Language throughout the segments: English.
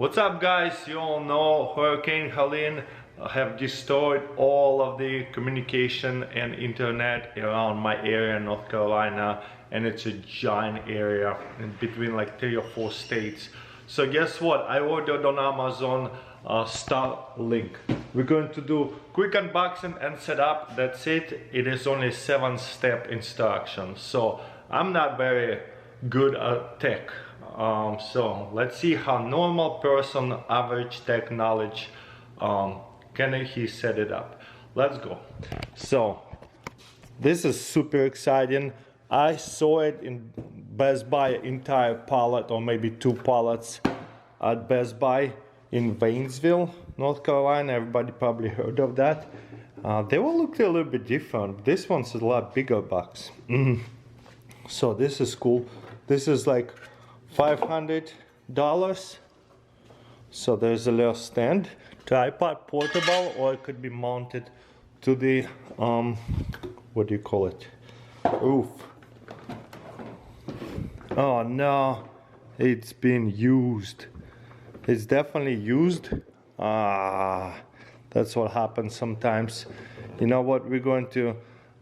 What's up, guys? You all know Hurricane Helene have destroyed all of the communication and internet around my area in North Carolina, and it's a giant area in between like 3 or 4 states. So guess what? I ordered on Amazon Starlink. We're going to do quick unboxing and setup. That's it. It is only 7-step instructions. So I'm not very good at tech. So let's see how normal person, average tech knowledge, can he set it up. Let's go. So this is super exciting. I saw it in Best Buy, entire pallet or maybe 2 pallets at Best Buy in Waynesville, North Carolina. Everybody probably heard of that. They all look a little bit different. This one's a lot bigger box. So this is cool. This is like $500. So there's a little stand, tripod, portable, or it could be mounted to the what do you call it, roof. Oh no, it's been used. It's definitely used. That's what happens sometimes. You know what, we're going to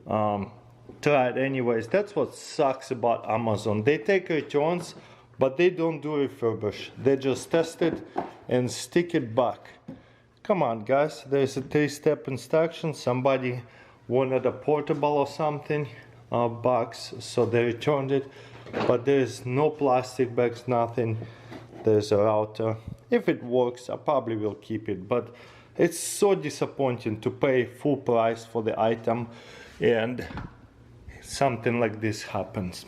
try it anyways. That's what sucks about Amazon. They take returns, but they don't do refurbish. They just test it and stick it back. Come on, guys. There's a 3-step instruction. Somebody wanted a portable or something box, so they returned it. But there's no plastic bags, nothing. There's a router. If it works, I probably will keep it. But it's so disappointing to pay full price for the item and something like this happens.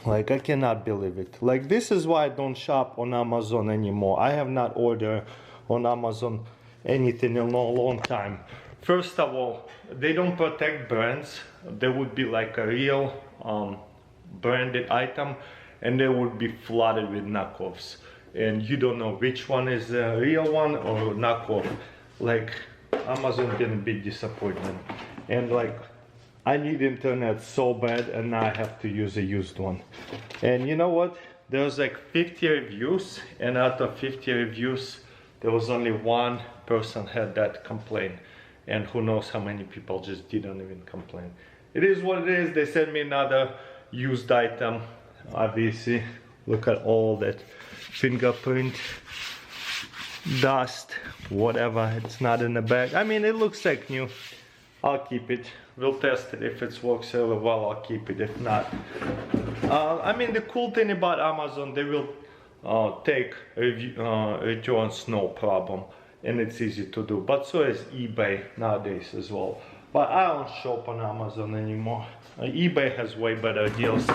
Like, I cannot believe it. Like, this is why I don't shop on Amazon anymore. I have not ordered on Amazon anything in a long time. First of all, they don't protect brands. There would be like a real branded item, and they would be flooded with knockoffs. And you don't know which one is the real one or knockoff. Like, Amazon been a big disappointment. And like, I need internet so bad, and now I have to use a used one. And you know what? There's like 50 reviews, and out of 50 reviews, there was only 1 person had that complaint. And who knows how many people just didn't even complain. It is what it is. They sent me another used item. Obviously, look at all that fingerprint, dust, whatever. It's not in the bag. I mean, it looks like new. I'll keep it. We'll test it. If it works really well, I'll keep it. If not, I mean, the cool thing about Amazon, they will take returns no problem, and it's easy to do. But so is eBay nowadays as well. But I don't shop on Amazon anymore. eBay has way better deals.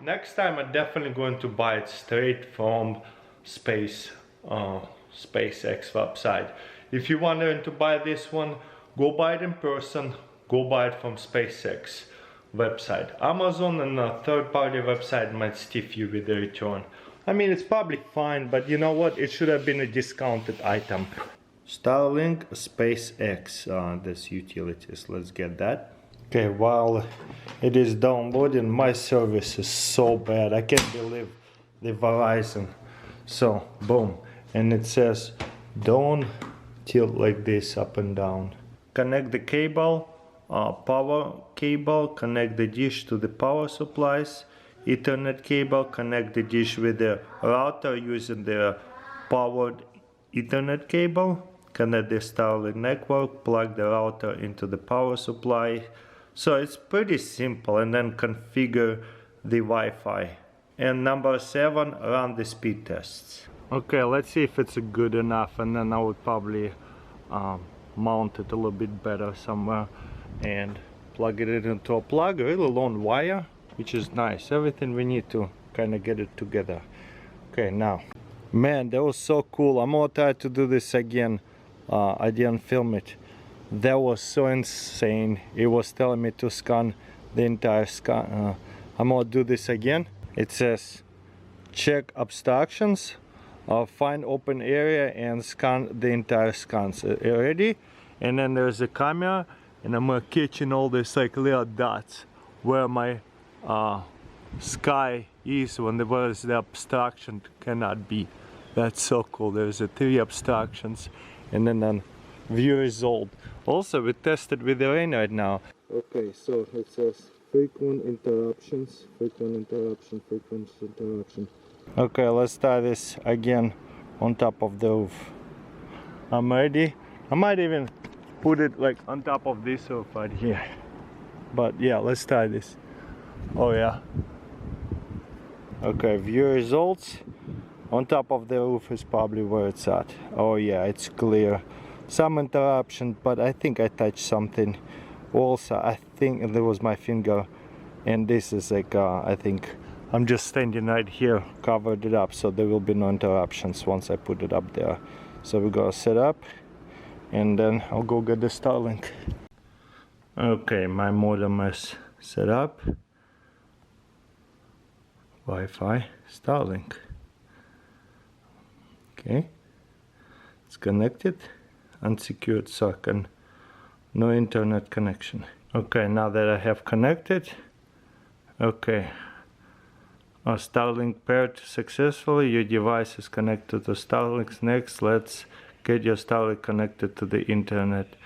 Next time, I'm definitely going to buy it straight from SpaceX website. If you want to buy this one, go buy it in person. Go buy it from SpaceX website. Amazon and a third-party website might stiff you with the return. I mean, it's probably fine, but you know what? It should have been a discounted item. Starlink, SpaceX, this utilities. Let's get that. Okay, while it is downloading, my service is so bad. I can't believe the Verizon. So, boom. And it says, don't tilt like this up and down. Connect the cable, power cable, connect the dish to the power supplies, Ethernet cable, connect the dish with the router using the powered Ethernet cable, connect the Starlink network, plug the router into the power supply. So it's pretty simple, and then configure the Wi-Fi. And number 7, run the speed tests. Okay, let's see if it's good enough, and then I would probably mount it a little bit better somewhere and plug it into a plug, a really long wire, which is nice. Everything we need to kind of get it together. Okay, now, man, that was so cool. I'm gonna try to do this again. I didn't film it. That was so insane. It was telling me to scan the entire scan. I'm gonna do this again. It says check obstructions, find open area, and scan the entire scans. Ready? And then there's a camera, and I'm catching all these like little dots where my sky is when there is the obstruction cannot be. That's so cool. There's a 3 abstractions and then a view result. Also, we tested with the rain right now. Okay, so it says frequent interruptions, frequent interruption, frequent interruption. Okay, let's try this again on top of the roof. I'm ready. I might even put it like on top of this roof right here. But yeah, let's try this. Oh yeah. Okay, view results. On top of the roof is probably where it's at. Oh yeah, it's clear. Some interruption, but I think I touched something. Also, I think there was my finger, and this is like I think I'm just standing right here, covered it up, so there will be no interruptions once I put it up there. So we're gonna set up, and then I'll go get the Starlink. Okay, my modem is set up. Wi-Fi, Starlink. Okay, it's connected, unsecured circuit, no internet connection. Okay, now that I have connected, okay, Starlink paired successfully. Your device is connected to Starlink. Next, let's get your Starlink connected to the internet.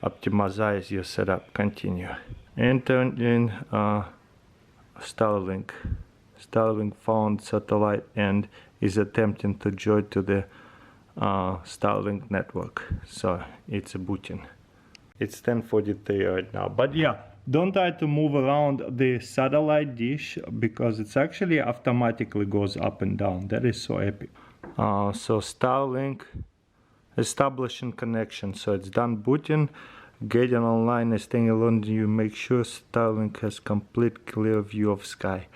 Optimize your setup. Continue. Enter in Starlink. Starlink found satellite and is attempting to join to the Starlink network. So it's booting. It's 10:43 right now. But yeah, don't try to move around the satellite dish because it's actually automatically goes up and down. That is so epic. So Starlink establishing connection. So it's done booting. Getting online and staying alone, you make sure Starlink has complete clear view of sky.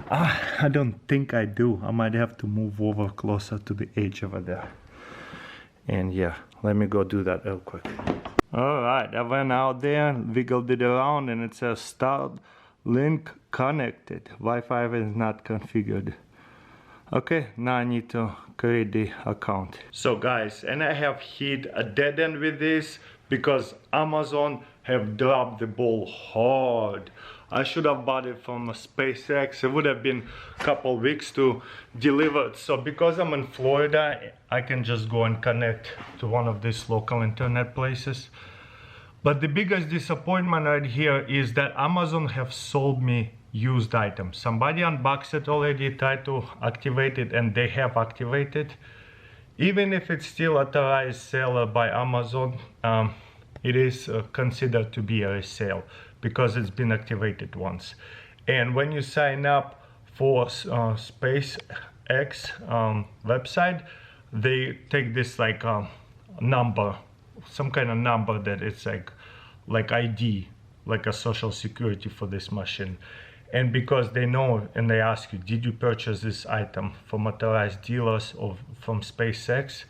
I don't think I do. I might have to move over closer to the edge over there. And yeah, let me go do that real quick. Alright, I went out there, wiggled it around, and it says Starlink connected. Wi-Fi is not configured. Okay, now I need to create the account. So guys, and I have hit a dead end with this because Amazon have dropped the ball hard. I should have bought it from SpaceX. It would have been a couple weeks to deliver it. So because I'm in Florida, I can just go and connect to one of these local internet places. But the biggest disappointment right here is that Amazon have sold me used items. Somebody unboxed it already, tried to activate it, and they have activated. Even if it's still authorized seller by Amazon, it is considered to be a resale because it's been activated once. And when you sign up for SpaceX website, they take this like number, some kind of number that it's like ID, like a social security for this machine. And because they know and they ask you, did you purchase this item from authorized dealers or from SpaceX?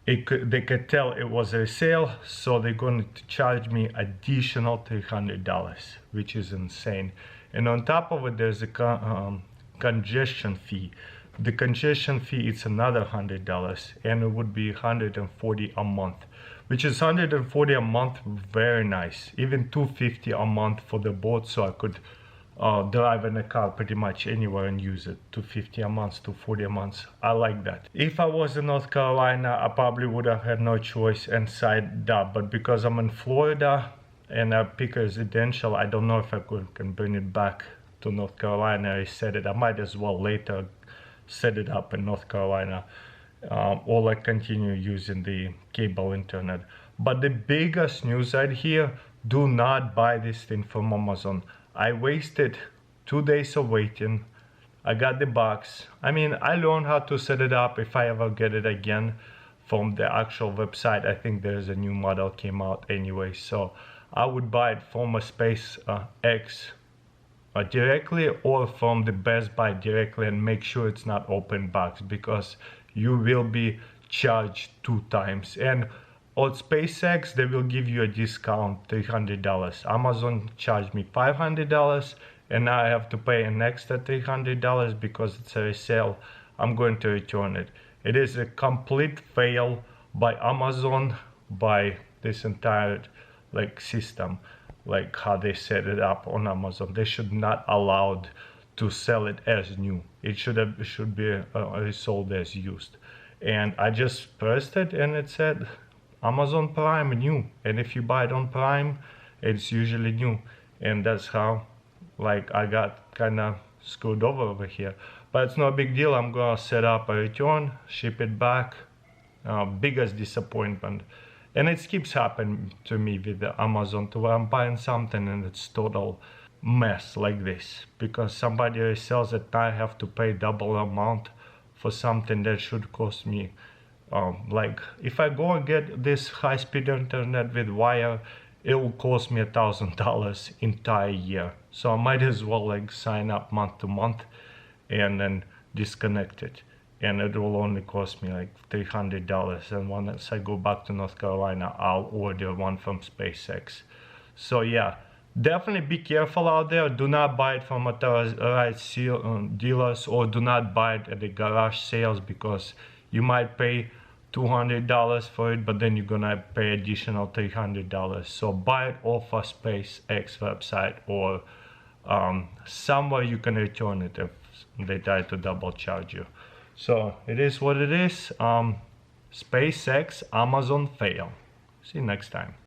They could tell it was a resale, so they're going to charge me additional $300, which is insane. And on top of it, there's a congestion fee. The congestion fee is another $100, and it would be $140 a month, which is $140 a month, very nice. Even $250 a month for the boat, so I could drive in a car pretty much anywhere and use it. $250 a month, $240 a month. I like that. If I was in North Carolina, I probably would have had no choice and signed up. But because I'm in Florida and I pick a residential, I don't know if I can bring it back to North Carolina. I said it. I might as well later set it up in North Carolina, or like continue using the cable internet. But the biggest news right here: do not buy this thing from Amazon. I wasted 2 days of waiting. I got the box. I mean, I learned how to set it up if I ever get it again from the actual website. I think there's a new model came out anyway. So I would buy it from a SpaceX directly or from the Best Buy directly and make sure it's not open box because you will be charged 2 times. And on SpaceX, they will give you a discount, $300. Amazon charged me $500, and now I have to pay an extra $300 because it's a resale. I'm going to return it. It is a complete fail by Amazon, by this entire system, like how they set it up on Amazon. They should not allowed to sell it as new. It should be resold as used. and I just pressed it and it said Amazon Prime new, and if you buy it on Prime, it's usually new, and that's how like I got kind of screwed over here. But it's no big deal. I'm gonna set up a return, ship it back. Biggest disappointment, and it keeps happening to me with the Amazon, to where I'm buying something and it's total mess like this because somebody resells it. I have to pay double amount for something that should cost me like if I go and get this high-speed internet with wire, it will cost me $1,000 entire year. So I might as well like sign up month to month and then disconnect it, and it will only cost me like $300. And once I go back to North Carolina, I'll order one from SpaceX. So yeah, definitely be careful out there. Do not buy it from authorized dealers, or do not buy it at the garage sales, because you might pay $200 for it, but then you're gonna pay additional $300. So buy it off a SpaceX website, or somewhere you can return it if they try to double charge you. So it is what it is. SpaceX Amazon fail. See you next time.